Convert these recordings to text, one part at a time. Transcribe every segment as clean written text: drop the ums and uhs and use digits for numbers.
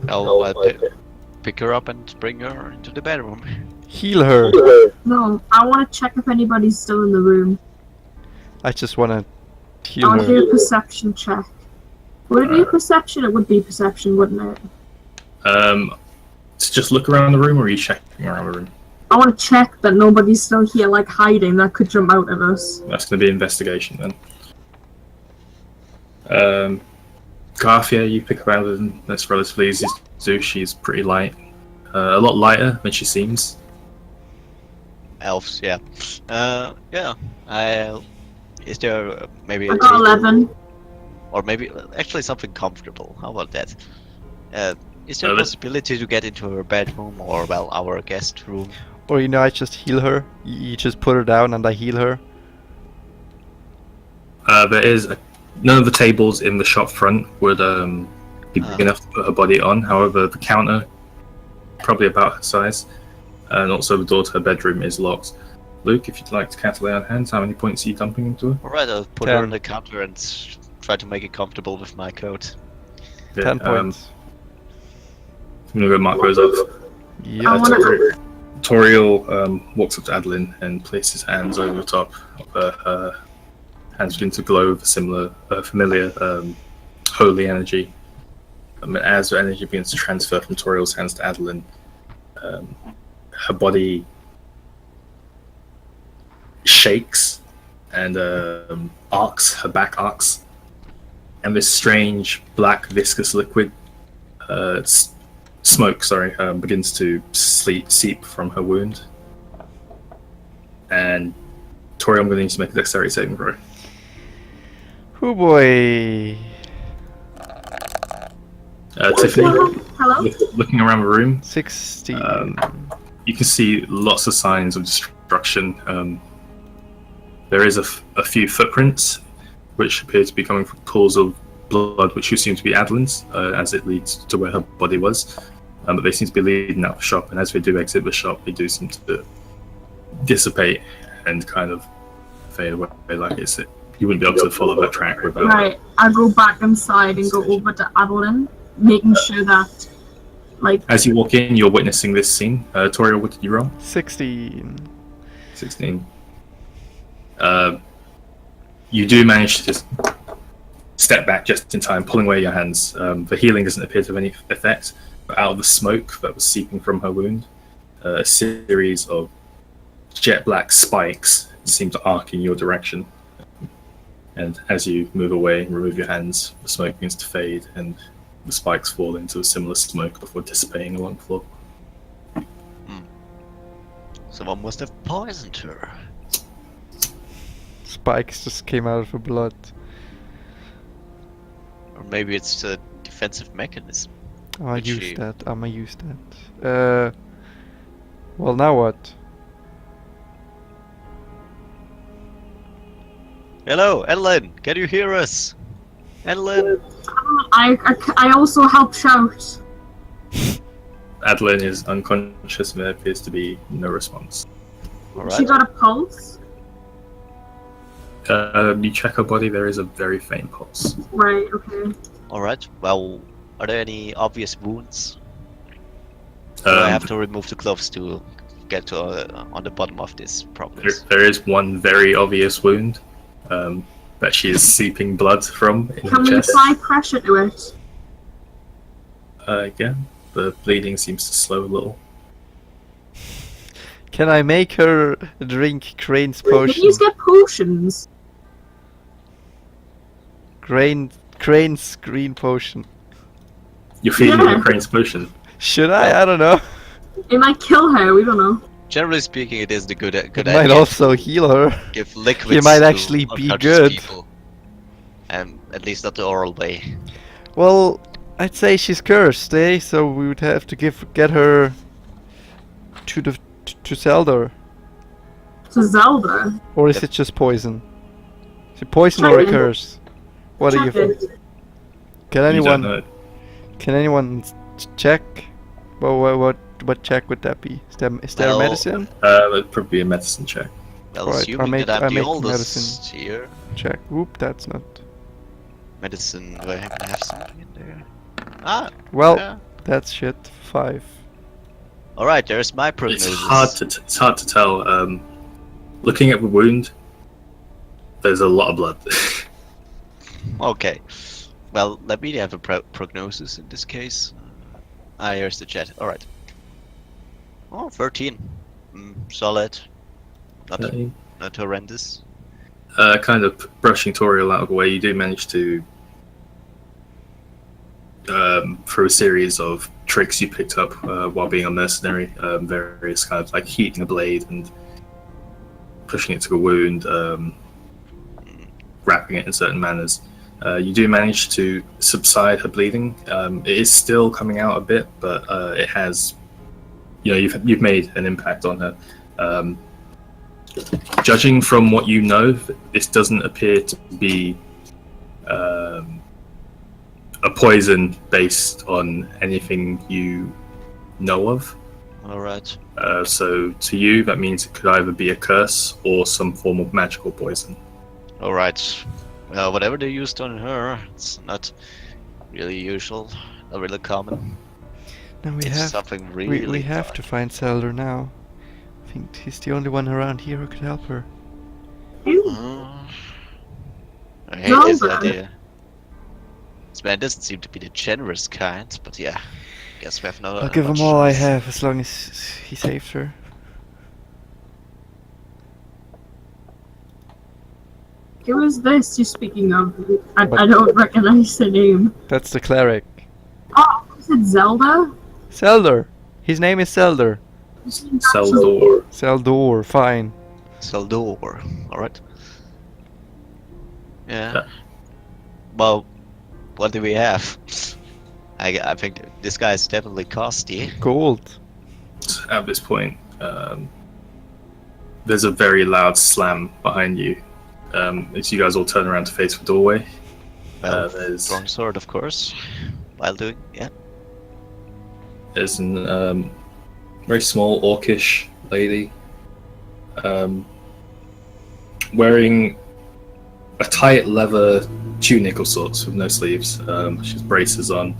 I'll pick her up and bring her into the bedroom. Heal her. No, I want to check if anybody's still in the room. I just wanna heal I'll her. do a perception check. Would it be perception? It would be perception, wouldn't it? Just look around the room, or are you checking around the room? I want to check that nobody's still here, like hiding, that could jump out at us. That's going to be investigation then. Garthia, you pick up Adeline. That's relatively easy to do. She's pretty light. A lot lighter than she seems. Elves, yeah. Is there maybe I got 11. or maybe actually something comfortable? How about that? Is there a possibility to get into her bedroom or our guest room? Or I just heal her. You just put her down and I heal her. There is none of the tables in the shop front would be big enough to put her body on. However, the counter, probably about her size, and also the door to her bedroom is locked. Luke, if you'd like to cast lay on hands, how many points are you dumping into her? Alright, I'll put her on the counter and try to make it comfortable with my coat. Yeah, 10 points. I'm gonna go mark those off. Yeah. Toriel walks up to Adeline and places his hands over the top of her. Hands begin to glow with a similar, familiar, holy energy. As the energy begins to transfer from Toriel's hands to Adeline, her body shakes and arcs, her back arcs, and this strange black viscous liquid smoke begins to seep from her wound. And Tori, I'm going to need to make a dexterity saving throw. Oh boy. Tiffany, Hello? looking around the room, 16. you can see lots of signs of destruction. There is a few footprints, which appear to be coming from pools of blood, which you seem to be Adeline's, as it leads to where her body was. But they seem to be leading out the shop, and as they do exit the shop, they do seem to dissipate and kind of fade away. Like you wouldn't be able to follow that track without. Right, I go back inside and go over to Adeline, making sure that, like... As you walk in, you're witnessing this scene. Toriel, what did you roll? 16. 16. You do manage to just step back just in time, pulling away your hands. The healing doesn't appear to have any effect, but out of the smoke that was seeping from her wound, a series of jet black spikes seem to arc in your direction. And as you move away and remove your hands, the smoke begins to fade, and the spikes fall into a similar smoke before dissipating along the floor. Someone must have poisoned her. Spikes just came out of her blood. Or maybe it's a defensive mechanism. I'ma use that. Well, now what? Hello, Adeline, can you hear us? Adeline? I also help shout. Adeline is unconscious, and there appears to be no response. Alright. She got a pulse? You check her body, there is a very faint pulse. Right, okay. Alright, well, are there any obvious wounds? I have to remove the gloves to get to on the bottom of this problem. There is one very obvious wound that she is seeping blood from in Can her we chest. apply pressure to it? Yeah, the bleeding seems to slow a little. Can I make her drink Crane's Can potion? you get potions? Crane's green potion. You're feeding Yeah. her Crane's potion. Should I? I don't know. It might kill her, we don't know. Generally speaking, it is the good It idea. might also heal her. Give liquids It might to actually be unconscious good. people. At least not the oral way. Well, I'd say she's cursed, eh? So we would have to get her to Zelda. To Zelda. Or is it just poison? Is it poison or a Check it. curse? What do you Check think? it. Can You don't know. anyone check? Well, what check would that be? Is there Well, medicine? That'd probably be a medicine check. Well, Right, assuming that I I'm the make oldest medicine. here. Check. Oop, that's not. Medicine, do I have something in there? Ah, Well, yeah. that's shit. 5. Alright, there's my prognosis. It's hard to tell. Looking at the wound, there's a lot of blood. Okay. Well, let me have a prognosis in this case. Here's the chat. Alright. Oh, 13. Solid. Not horrendous. Kind of brushing Toriel out of the way, you do manage to, through a series of tricks you picked up while being a mercenary, various kind of like heating a blade and pushing it to a wound, wrapping it in certain manners. You do manage to subside her bleeding. It is still coming out a bit, but it has, you've made an impact on her. Judging from what you know, this doesn't appear to be a poison based on anything you know of. Alright. So to you, that means it could either be a curse or some form of magical poison. Alright. Whatever they used on her, it's not really usual, not really common. Now we It's have something really we have dark. to find Zelda now. I think he's the only one around here who could help her. I hate this Zelda. idea. This man doesn't seem to be the generous kind, but yeah. Guess we have no. I'll give him all I have as long as he saves her. Who is this you're speaking of? I don't recognize the name. That's the cleric. Oh, is it Zelda? Zelda! His name is Zelda. Seldor. Zeldor, fine. Seldor. Alright. Yeah. Yeah. Well, what do we have? I think this guy is definitely costly. Gold. At this point, there's a very loud slam behind you. As you guys all turn around to face the doorway, Well, there's strong sword, of course. While doing, yeah. there's an very small orcish lady wearing a tight leather tunic of sorts with no sleeves. She has braces on.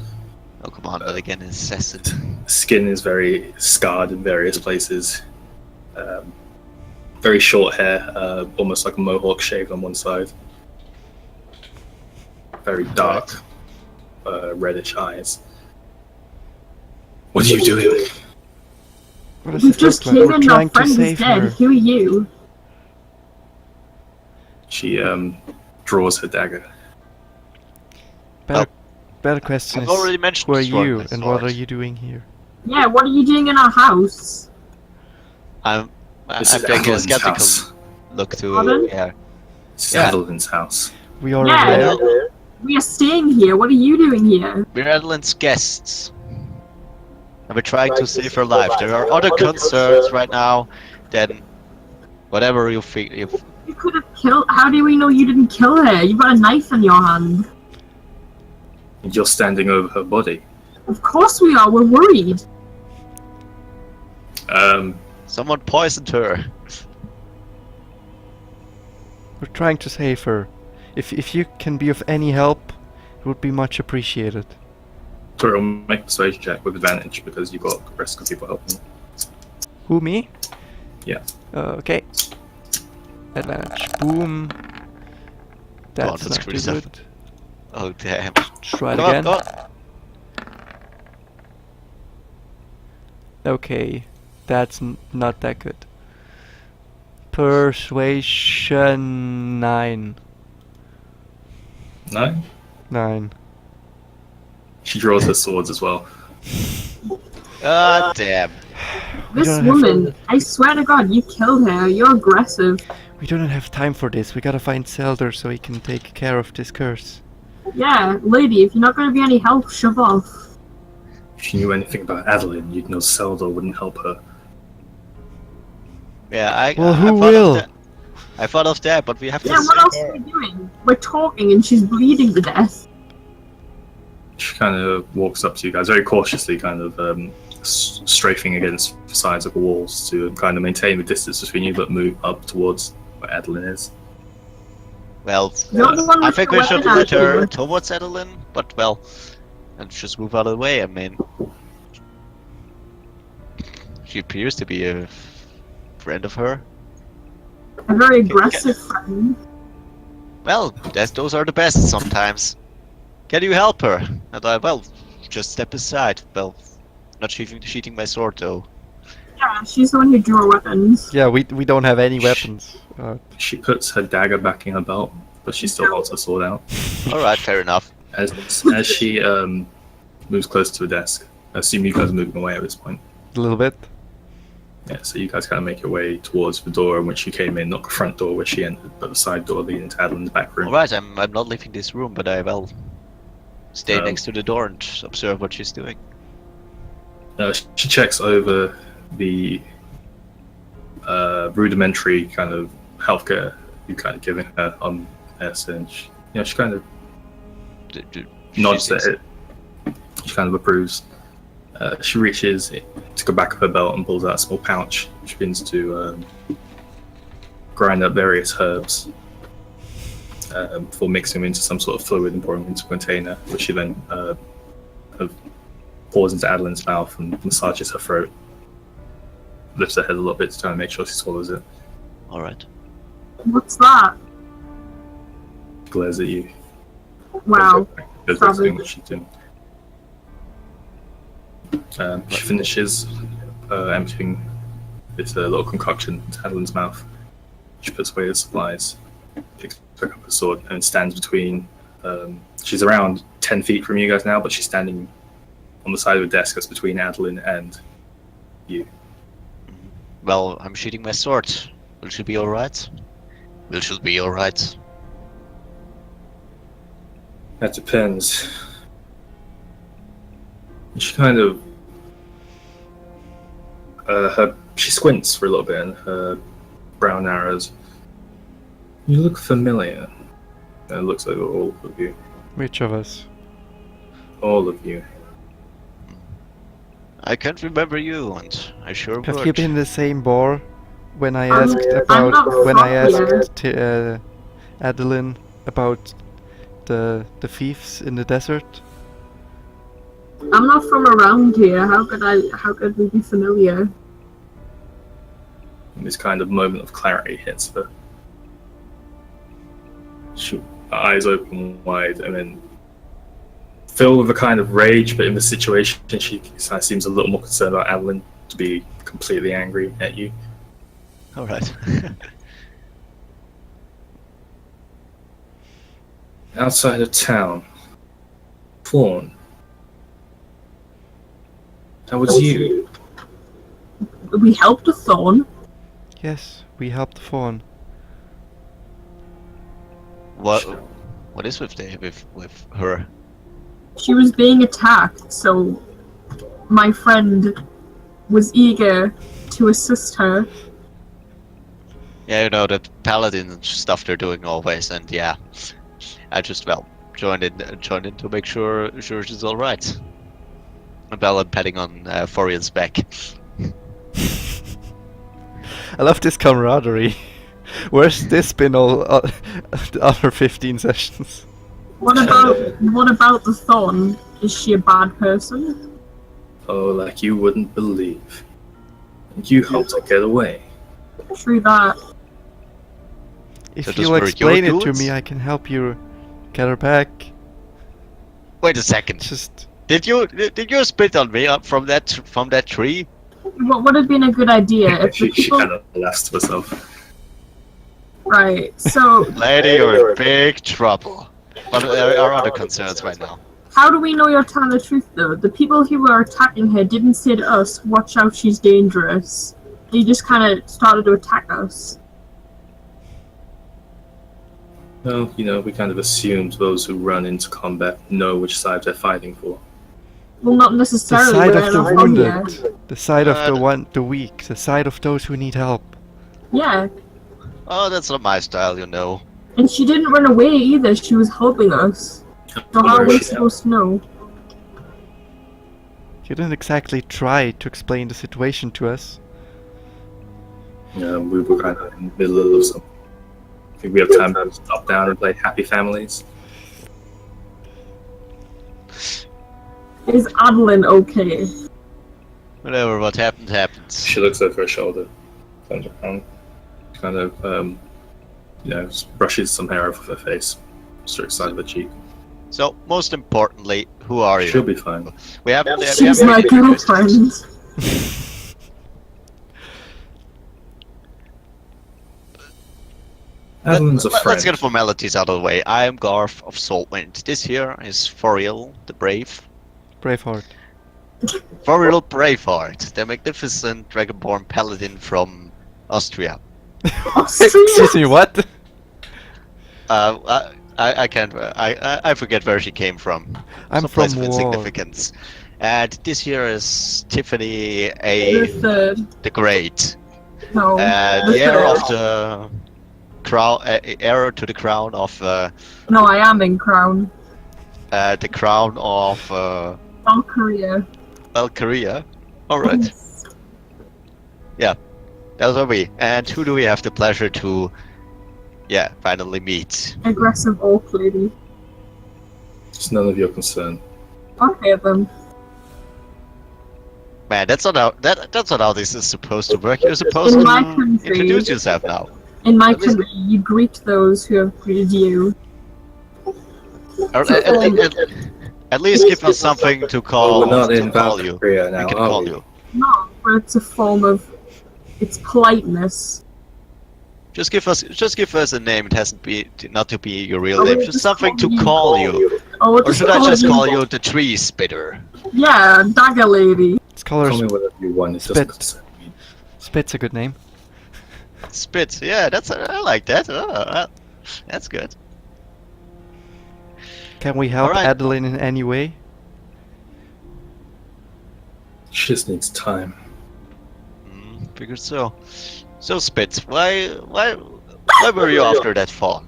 Oh come on, but again, incessant. Skin is very scarred in various places. Very short hair, almost like a mohawk shaved on one side. Very dark, reddish eyes. What are you doing? What does We it just look like? came We're in, our trying to friend is save dead. her. Who are you? She draws her dagger. Better question I've is, already mentioned who are destroying you my and what sword. are you doing here? Yeah, what are you doing in our house? I'm This is taking a Adeline's skeptical house. look to Pardon? yeah. This is Yeah. Adeline's house. We are Yeah, aware. we are staying here. What are you doing here? We're Adeline's guests. And we're trying to save her life. There are other concerns right now than whatever you think. You could have killed. How do we know you didn't kill her? You've got a knife in your hand. And you're standing over her body. Of course we are. We're worried. Someone poisoned her. We're trying to save her. If you can be of any help, it would be much appreciated. Toriel, make a persuasion check with advantage because you've got the rest of people helping. Who, me? Yeah. Okay. Advantage. Boom. That's that's not too pretty tough. good. Oh damn. Try it Come on, again. come on. Okay. That's not that good. Persuasion 9. No? 9. She draws her swords as well. Ah damn. We This don't have- woman, I swear to God, you killed her. You're aggressive. We don't have time for this. We gotta find Zelda so he can take care of this curse. Yeah, lady, if you're not going to be any help, shove off. If you knew anything about Adeline, you'd know Zelda wouldn't help her. Yeah, Well, I who thought will? Of that. I thought of that, but we have to Yeah, what save else her. are we doing? We're talking and she's bleeding to death. She kind of walks up to you guys very cautiously, kind of strafing against the sides of the walls to kind of maintain the distance between you, but move up towards where Adeline is. Well, You're the one I with think the we should weapon let out her here. towards Adeline, but well, and just move out of the way. I mean, she appears to be a friend of her. A very aggressive friend. Well, those are the best sometimes. Can you help her? And I, well, just step aside. Well, not sheathing my sword though. Yeah, she's the one who drew our weapons. Yeah, we don't have any weapons. She puts her dagger back in her belt, but she still holds her sword out. Alright, fair enough. As she moves close to the desk, I assume you guys are moving away at this point. A little bit. Yeah, so you guys kind of make your way towards the door in which you came in, not the front door where she entered, but the side door leading to Adeline's back room. Alright, I'm not leaving this room, but I will stay next to the door and observe what she's doing. She checks over the rudimentary kind of healthcare you kind of giving her on this, and she kind of nods at it. She kind of approves. She reaches to the back of her belt and pulls out a small pouch. She begins to grind up various herbs before mixing them into some sort of fluid and pouring them into a container, which she then pours into Adeline's mouth and massages her throat. Lifts her head a little bit to try and make sure she swallows it. Alright. What's that? Glares at you. Wow. Goes back to doing what she's doing. She finishes emptying this little concoction into Adeline's mouth. She puts away her supplies, picks back up her sword, and stands between. She's around 10 feet from you guys now, but she's standing on the side of the desk that's between Adeline and you. Well, I'm sheathing my sword. Will she be alright? Will she be alright? That depends. She kind of she squints for a little bit and her brow narrows. You look familiar. And it looks like all of you. Which of us? All of you. I can't remember you, and I sure Have would. you been in the same bar when I I'm asked not Adeline about the thieves in the desert? I'm not from around here. How could we be familiar? And this kind of moment of clarity hits her. Her eyes open wide and then filled with a kind of rage, but in the situation she kind of seems a little more concerned about Adeline to be completely angry at you. Alright. Outside of town. Fawn. That was you. We helped a thorn. Yes, we helped the fawn. What is with her? She was being attacked, so my friend was eager to assist her. Yeah, you know, that paladin stuff they're doing always, and yeah. I just, joined in to make sure she's alright. And I'm patting on Forian's back. I love this camaraderie. Where's this been all the other 15 sessions? What about the thorn? Is she a bad person? Oh, like you wouldn't believe. You helped her get away. True that. If So those you'll were your explain it to dudes? me, I can help you get her back. Wait a second. Just Did you spit on me up from that tree? What would have been a good idea if the She people... kind of laughs to herself. Right, so Lady, you're in big trouble. But there are other concerns right now. how do we know you're telling the truth though? The people who were attacking her didn't say to us, watch out, she's dangerous. They just kind of started to attack us. No, we kind of assumed those who run into combat know which side they're fighting for. Well, not the necessarily. side we're of the not from here. wounded, the side of the weak, the side of those who need help. Yeah, Oh, that's not my style, you know. and she didn't run away either. She was helping us. So how are we supposed to know? You didn't exactly try to explain the situation to us. We were kind of in the middle of some. I think we have time to stop down and play Happy Families. Is Adeline okay? Whatever, what happened, happened. She looks over her shoulder, turns around, kind of, just brushes some hair off of her face, strokes side of her cheek. So, most importantly, who are you? She'll be fine. We haven't. we She's haven't my introduced girlfriend. Adeline's a friend. Let's get formalities out of the way. I am Garth of Saltwind. This here is Foriel the Brave. Braveheart. Foriel Braveheart, the magnificent dragonborn paladin from Austria. Excuse me, what? I can't. I forget where she came from. I'm Someplace from of War. insignificance. And this here is Tiffany The third. the Great. No. The heir of the crown, heir to the crown of No, I am in Crown. the crown of Valkyria. Valkyria. All right, that's what we. And who do we have the pleasure to, finally meet? Aggressive orc lady. It's none of your concern. Okay then. Man, that's not how this is supposed to work. You're supposed In to my country- introduce yourself now. In my At least- country, you greet those who have greeted you. Or at least give us something to call. We're not to in call you. Valkyria We now, can are call we? you. No, but it's a form of. It's politeness. Just give us a name. It hasn't be not to be your real Oh, name. we Just just something to call call you. Oh, Or should I just call you the Tree Spitter? Yeah, Dagger Lady. Let's call her Call me whatever you want, it doesn't Spit. concern me. Spit's a good name. Spit. Yeah, I like that. That's good. Can we help Alright. Adeline in any way? She just needs time. Figured so. So Spit, why were you after that fawn?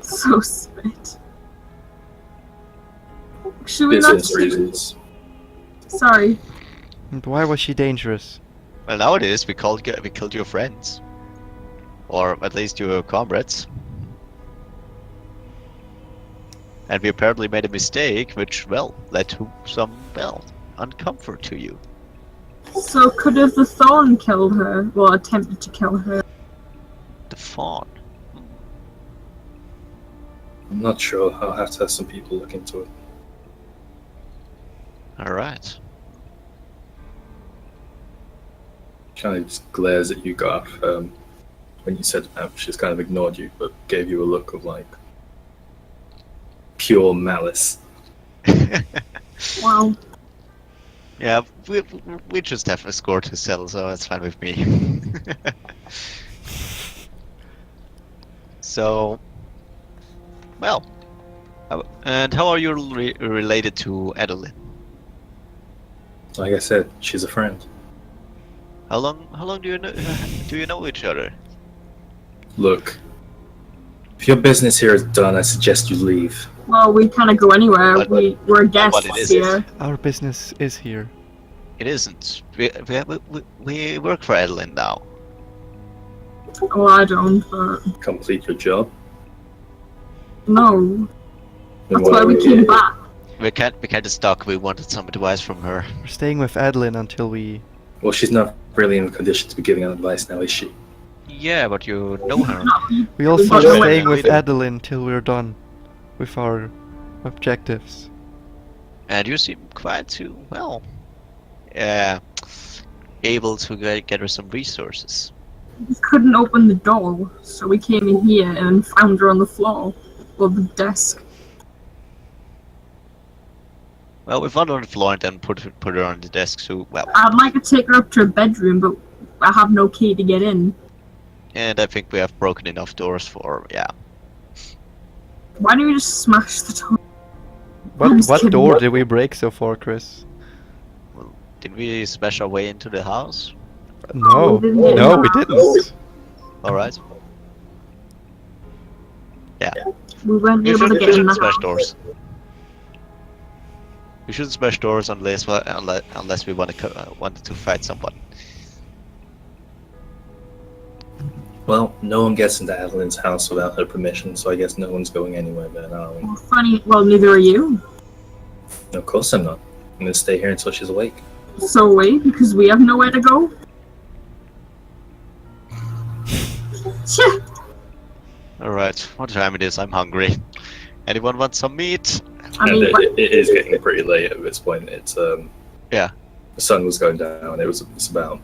So spit. Should we not? Business reasons. Sorry. And why was she dangerous? Well, now it is. We killed your friends, or at least your comrades, and we apparently made a mistake, which led to some uncomfort to you. So could have the thorn killed her? Well, attempted to kill her. The fawn. I'm not sure. I'll have to have some people look into it. All right. Kind of just glares at you, Garth. When you said that, she's kind of ignored you, but gave you a look of like pure malice. Wow. Yeah, we just have a score to settle, so that's fine with me. So, and how are you related to Adeline? Like I said, she's a friend. How long do you know each other? Look, if your business here is done, I suggest you leave. Well, we can't go anywhere. But- We're guests it is- here. Our business is here. It isn't. We work for Adeline now. Well, I don't, but Complete your job. no. Then That's what why are we came back. We kinda stuck. We wanted some advice from her. We're staying with Adeline until we... Well, she's not really in a condition to be giving out advice now, is she? Yeah, but you know her. We also But are no, staying with we do. Adeline till we're done with our objectives. And you seem quite able to get her some resources. We couldn't open the door, so we came in here and found her on the floor. Or the desk. Well, we found her on the floor and then put her on the desk. So I'd like to take her up to her bedroom, but I have no key to get in. and I think we have broken enough doors for Why don't you just smash the door? What I'm just what kidding. door did we break so far, Chris? Did we smash our way into the house? No, we didn't. no, we didn't. All right. We weren't We able to shouldn't, get in the smash house. doors. We shouldn't smash doors unless we wanted to fight someone. Well, no one gets into Adeline's house without her permission, so I guess no one's going anywhere then, are we? Well, funny. Well, neither are you. Of course I'm not. I'm gonna stay here until she's awake. So wait, because we have nowhere to go. Shit. Alright, what time it is? I'm hungry. Anyone want some meat? I And mean, it is getting pretty late at this point. It's Yeah. the sun was going down. It's about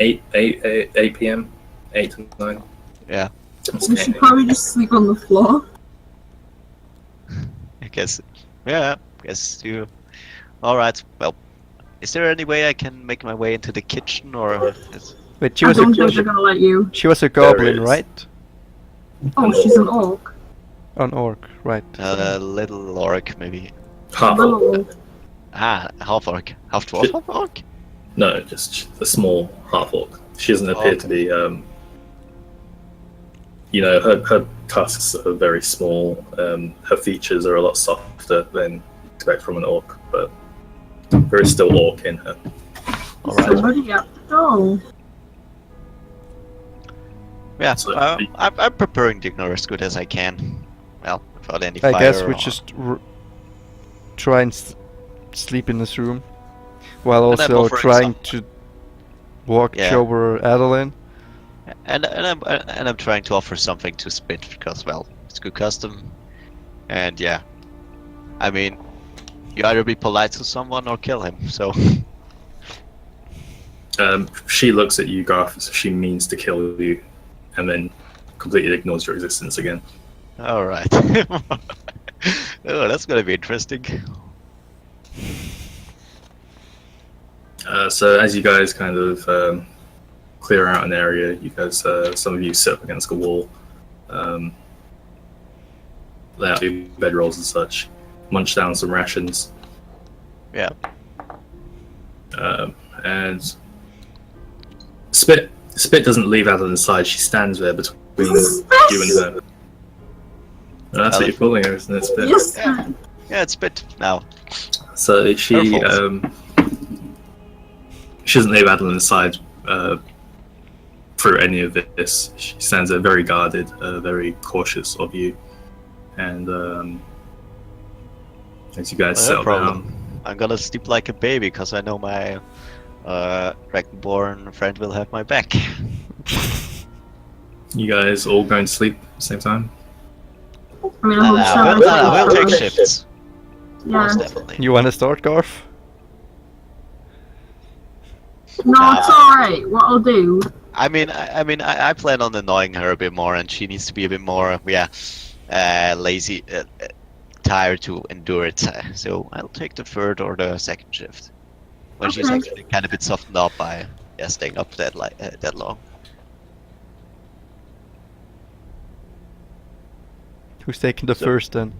8 p.m. 8 to 9. Yeah. we should probably just sleep on the floor. I guess. Yeah, guess you. Alright, well. Is there any way I can make my way into the kitchen or. Wait, she I was don't think a they're gonna let you. she was a goblin, is. right? Oh, she's an orc. An orc, right? A little orc, maybe. Half Little orc. orc. Half orc. Half dwarf, half orc? No, just a small half orc. She doesn't appear to be. Her tusks are very small. Her features are a lot softer than you expect from an orc, but there is still orc in her. Alright. Somebody at the door. Yeah, So- I'm preparing dinner as good as I can. Well, without any I fire. guess we or- just try and sleep in this room, while And I'm also offering trying some- to watch Yeah. over Adeline. And I'm trying to offer something to Spit because, well, it's good custom. And yeah. I mean, you either be polite to someone or kill him, so. She looks at you, Garth, as if she means to kill you, and then completely ignores your existence again. Alright. Oh, that's gonna be interesting. So as you guys kind of clear out an area, you guys, some of you sit up against a wall, lay out your bedrolls and such, munch down some rations, Yeah. and Spit doesn't leave Adeline's side. She stands there between you and her. And that's what you're calling her, isn't it, Spit? Yes. Yeah. Yeah, it's Spit now. So she Her fault. she doesn't leave Adeline's side through any of this. She stands there very guarded, very cautious of you, and as you guys No settle problem. down, I'm gonna sleep like a baby because I know my Dragonborn friend will have my back. you guys all going to sleep at the same time. I mean, I'm No, sure we'll take shifts. Yeah. Most definitely. You want to start, Garth? No, it's alright. What I'll do. I plan on annoying her a bit more, and she needs to be a bit more, lazy, tired to endure it. So I'll take the third or the second shift when she's Okay. actually kind of a bit softened up by staying up that long. Who's taking the So- first then?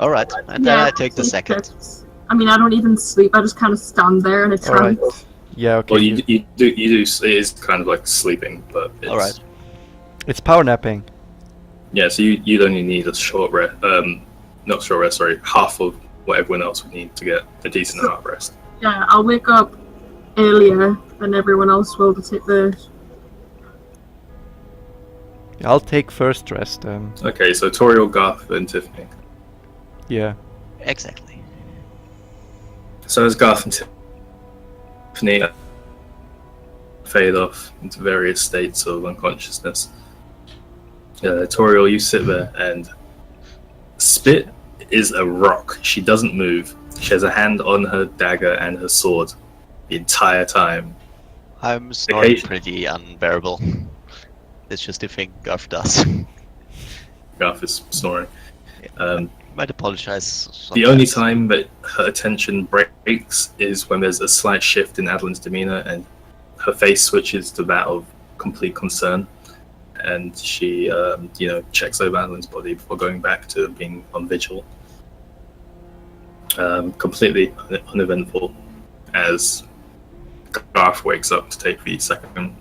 All right, and then Yeah, I take the second. shifts. I mean, I don't even sleep. I just kind of stand there in a Alright. trance. Yeah, okay. Well, you do. It is kind of like sleeping, but it's, All right. It's power napping. Yeah, so you'd only need a short rest. Not short rest. Sorry, half of what everyone else would need to get a decent amount of rest. Yeah, I'll wake up earlier than everyone else will to take the. I'll take first rest. Okay, so Toriel, Garth, and Tiffany. Yeah. Exactly. So as Garth and Tiffany fade off into various states of unconsciousness, Toriel, you sit there, and Spit is a rock. She doesn't move. She has a hand on her dagger and her sword the entire time. I'm snoring Occasion- pretty unbearable. It's just a thing Garth does. Garth is snoring. Might apologize. The only sometimes. time that her attention breaks is when there's a slight shift in Adeline's demeanor and her face switches to that of complete concern. And she, checks over Adeline's body before going back to being on vigil. Completely uneventful as Garth wakes up to take the second.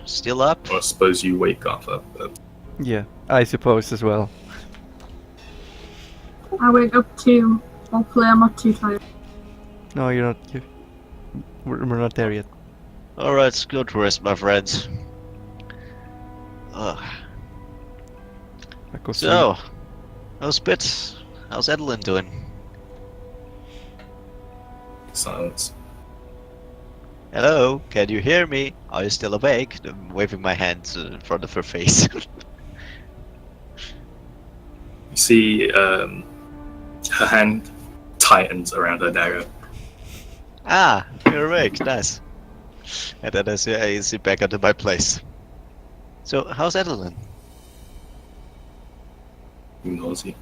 Still up? Or I suppose you wake Garth up. But Yeah, I suppose as well. I wake up too. Hopefully, I'm not too tired. No, you're not. We're not there yet. Alright, good rest, my friends. I go sleep. So, Oh, Spit. How's Adeline doing? Silence. Hello, can you hear me? Are you still awake? I'm waving my hand in front of her face. You see her hand tightens around her dagger. Ah, you're awake. Nice. And then I sit back onto my place. So, how's Adeline? Ignores you.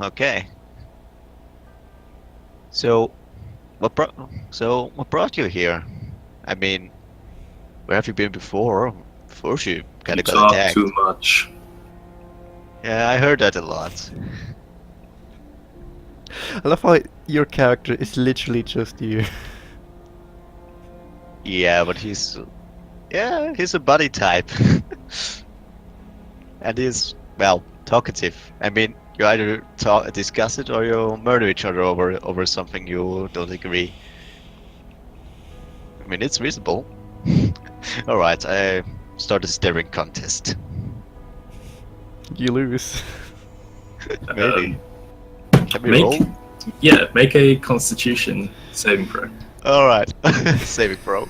Okay. So, what brought you here? I mean, where have you been before? Before she kind You of got talk attacked. too much. Yeah, I heard that a lot. I love how your character is literally just you. Yeah, but he's a buddy type, and he's well talkative. I mean, you either discuss it or you murder each other over something you don't agree. I mean, it's reasonable. All right, I start a staring contest. You lose. Maybe. Can we make- roll? Yeah, make a Constitution saving throw. All right, saving throw.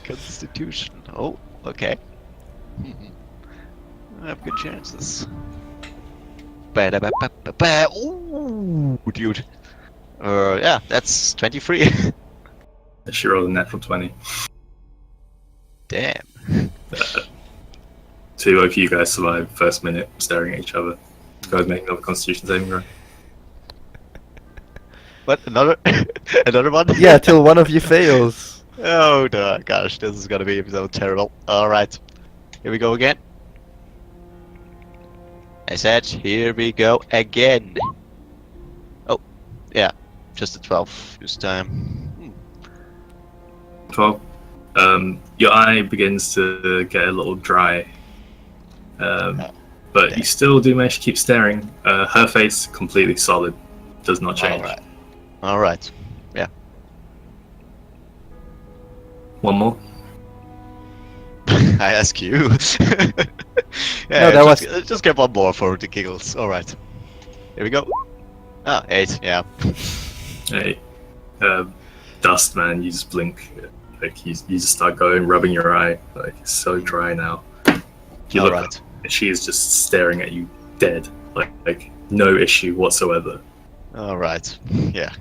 Constitution. Oh, okay. I have good chances. Ba-da-ba-ba-ba-ba. Ooh, dude. Yeah, that's 23. She rolled a natural 20. Damn. Two of you guys survive first minute staring at each other. You guys make another Constitution saving throw. What? Another? Another one? Yeah, till one of you fails. Oh no, gosh, this is gonna be so terrible. Alright. Here we go again. I said, here we go again. Oh, yeah. Just a 12 this time. 12. Your eye begins to get a little dry. But you still do manage to keep staring. Her face completely solid. Does not change. Alright. Alright. Yeah. One more. I ask you. Yeah, No, that just get one more for the giggles. Alright. Here we go. Ah, 8, yeah. Hey, dust man, you just blink. Like you just start going, rubbing your eye. Like it's so dry now. You look Alright. up, and she is just staring at you, dead. Like no issue whatsoever. Alright. Yeah.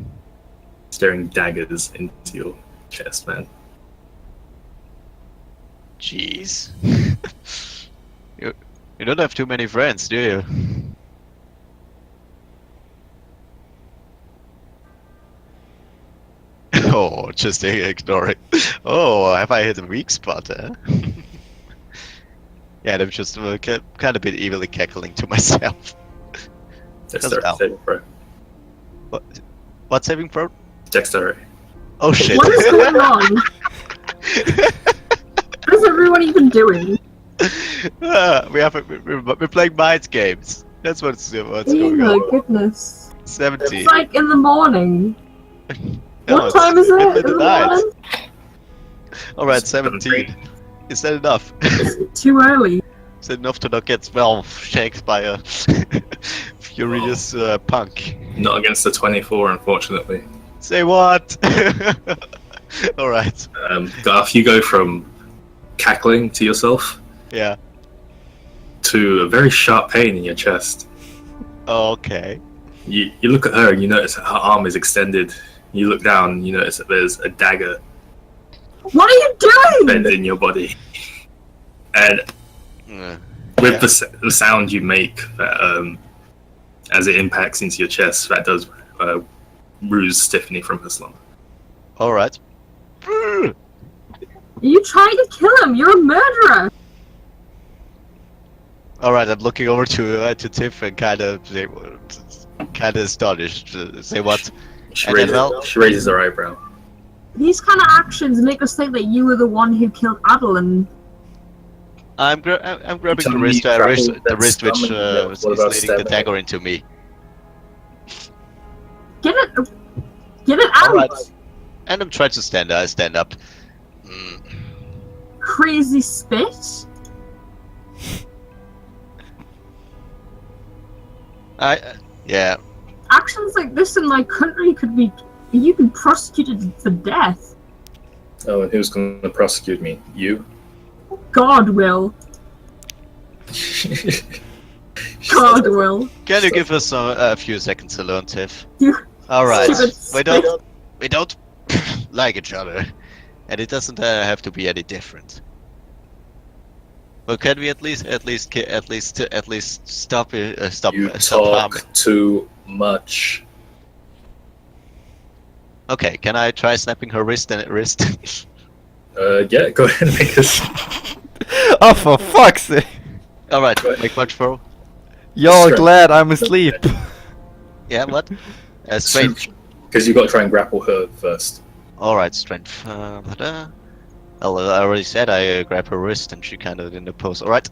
Staring daggers into your chest, man. Jeez. You don't have too many friends, do you? Oh, just ignore it. Oh, have I hit a weak spot, eh? Yeah, I'm just kind of bit evilly cackling to myself. Dexterity Well. saving throw. What saving throw? Dexterity. Oh shit. What is going on? What is everyone even doing? We're playing mind games. That's what's Oh going my on. goodness. 70. It's like in the morning. No, What it's time is it? middle In of the the night. morning? Alright, 17. Is that enough? Too early. Is that enough to not get, well, shanked by a furious punk? Not against the 24, unfortunately. Say what? Alright, Garth, you go from cackling to yourself yeah. to a very sharp pain in your chest. Okay. You look at her and you notice her arm is extended. You look down and you notice that there's a dagger What are you doing? bent in your body. And with Yeah. the sound you make, that, as it impacts into your chest, that does ruse Stephanie from her slumber. Alright. You trying to kill him? You're a murderer. Alright, I'm looking over to Tiff and kind of astonished. Say what? She And then, raises, well- she raises her eyebrow. These kind of actions make us think that you were the one who killed Adeline. I'm grabbing Tell the me wrist, you traveled the that wrist which stomach, yeah, is what about leading the stabbing? dagger into me. Get it out. Alright. And I'm trying to stand up. Crazy spit. Yeah. Actions like this in my country could be. You could be prosecuted for death. Oh, and who's going to prosecute me? You? God will. God will. Can you give us a few seconds alone, Tiff? You Alright. stupid We don't like each other. And it doesn't have to be any different. But can we at least stop stop You stop harming? talk too much. Okay, can I try snapping her wrist? Yeah, go ahead and make us. Oh, for fuck's sake! Alright, make much throw. Y'all Strength. glad I'm asleep. Yeah, what? Strength. Because you've got to try and grapple her first. Alright, strength. Well, I already said I grab her wrist and she kind of in the pose. Alright.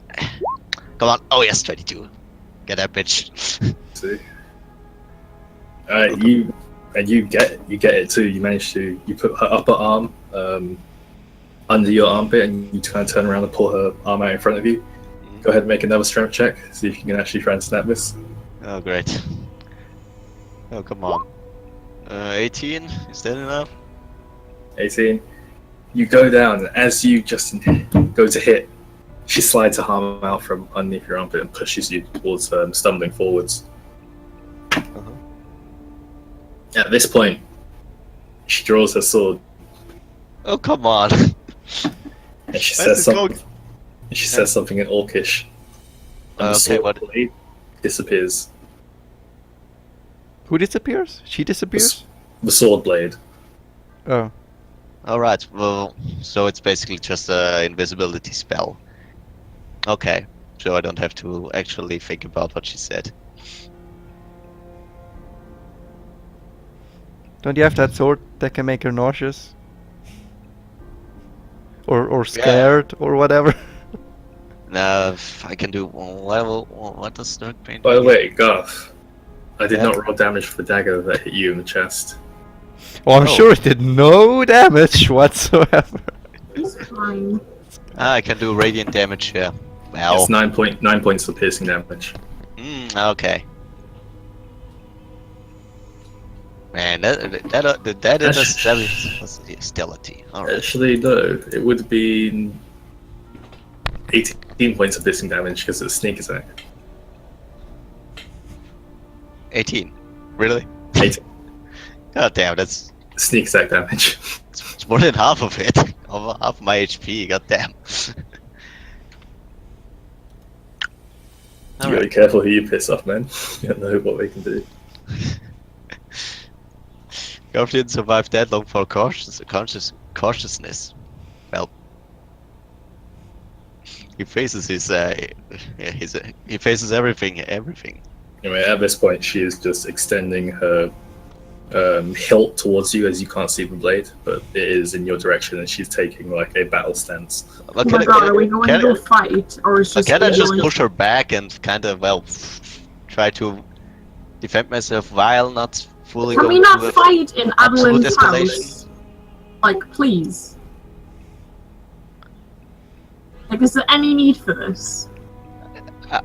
Come on. Oh yes, 22. Get that bitch. See? You get it too. You manage to put her upper arm under your armpit and you kind of turn around and pull her arm out in front of you. Go ahead and make another strength check. See if you can actually try and snap this. Oh great. Oh come on. 18. Is that enough? 18. You go down, and as you just go to hit, she slides her arm out from underneath your armpit and pushes you towards her, stumbling forwards. At this point, she draws her sword Oh come on. and she Where's says it going? something. And she says something in Orcish. And the Okay, sword what? blade disappears. Who disappears? She disappears? The sword blade. Oh. Alright, well, so it's basically just a invisibility spell. Okay, so I don't have to actually think about what she said. Don't you have that sword that can make her nauseous? Or scared, or whatever? Now, I can do level. What does Dark Pain? By the way, Garth, I did Yeah? not roll damage for the dagger that hit you in the chest. Oh, I'm Oh. sure it did no damage whatsoever. It's fine. I can do radiant damage here. Wow. It's 9 points for piercing damage. Okay. Man, that is hostility. Alright. Actually, no. It would be 18 points of piercing damage because it's sneak attack. 18. Really? 18 God damn, that's sneak attack damage. it's more than half of it. Over half my HP. God damn. You gotta be careful who you piss off, man. You don't know what they can do. Garth didn't survive that long for cautiousness. Well, he faces he faces everything. Anyway, at this point, she is just extending her hilt towards you as you can't see the blade, but it is in your direction and she's taking like a battle stance. Oh my god, are we going to go fight? Or is just. Can I just going- push her back and kind of, well, try to defend myself while not fully Can going we not to fight in absolute Adeline's escalation? house? Like, please. Like, is there any need for this?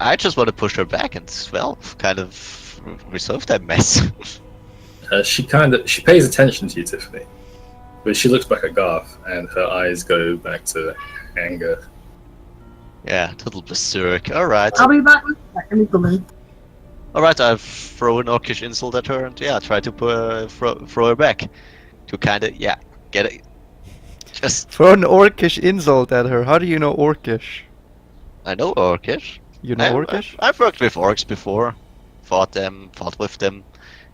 I just want to push her back and, well, kind of resolve that mess. She pays attention to you, Tiffany, but she looks back at Garth and her eyes go back to anger. Yeah, total berserk. Alright. I'll be back in a second, coming. Alright, I'll throw an orcish insult at her and, yeah, try to throw her back. To kind of, yeah, get it. Just, Throw an orcish insult at her. How do you know orcish? I know orcish. You know orcish? I've worked with orcs before. Fought with them.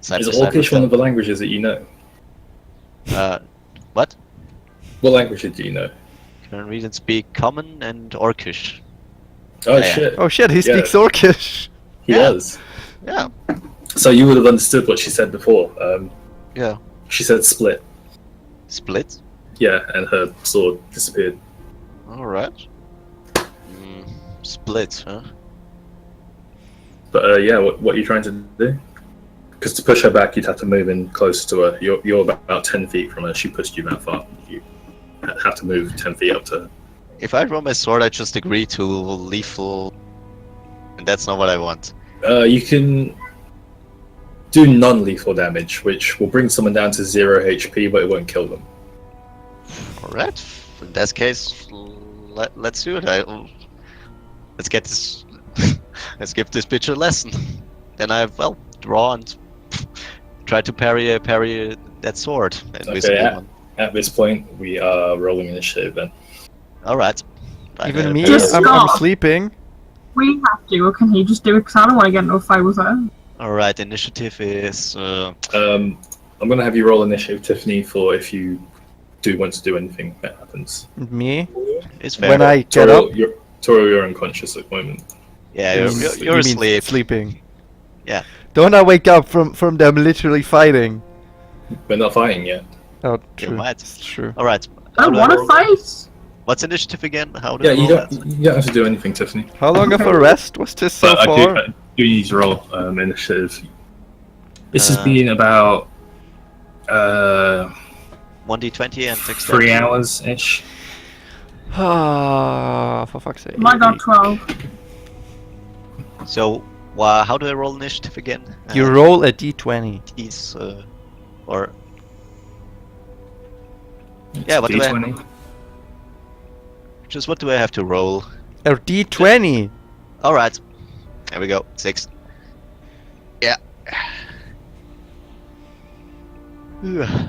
Side Is by side with Orcish one them. of the languages that you know? What? What languages do you know? Can read and speak Common and Orcish. Oh Yeah. shit, Oh shit, he Yeah. speaks orcish. he Yeah. does. Yeah. So you would have understood what she said before. Yeah. She said split. Split? Yeah, and her sword disappeared. Alright. Split, huh? But yeah, what are you trying to do? Because to push her back, you'd have to move in close to her. You're about 10 feet from her. She pushed you that far. You have to move 10 feet up to her. If I draw my sword, I just agree to lethal, and that's not what I want. You can do non-lethal damage, which will bring someone down to 0 HP, but it won't kill them. Alright, in that case, let's do it. Let's get this. Let's give this bitch a lesson. Then I draw and try to parry that sword. Okay, at this point, we are rolling initiative then. Alright. Even me, Just I'm stop. sleeping. We have to, or can he just do it? Because I don't want to get into a fight with her. Alright, initiative is. I'm going to have you roll initiative, Tiffany, for if you do want to do anything that happens. Me? Is fair. When I get up, Toro, you're unconscious at the moment. Yeah, you you're mean asleep. sleeping. Yeah. Don't I wake up from them literally fighting? We're not fighting yet. Oh, You true. might. It's true. Alright. I want to fight. What's initiative again? How do Yeah, I you roll don't have to do anything, Tiffany. How long of a rest was this so But far? I do need to roll initiative. This has Uh, been about 1d20 and 6 3 hours-ish. Ah, for fuck's sake. My god, 12. So, how do I roll initiative again? You roll a d20. These, or... Yeah, what do I... D20. Just what do I have to roll? A d20! Alright. There we go. 6. Yeah. Ugh.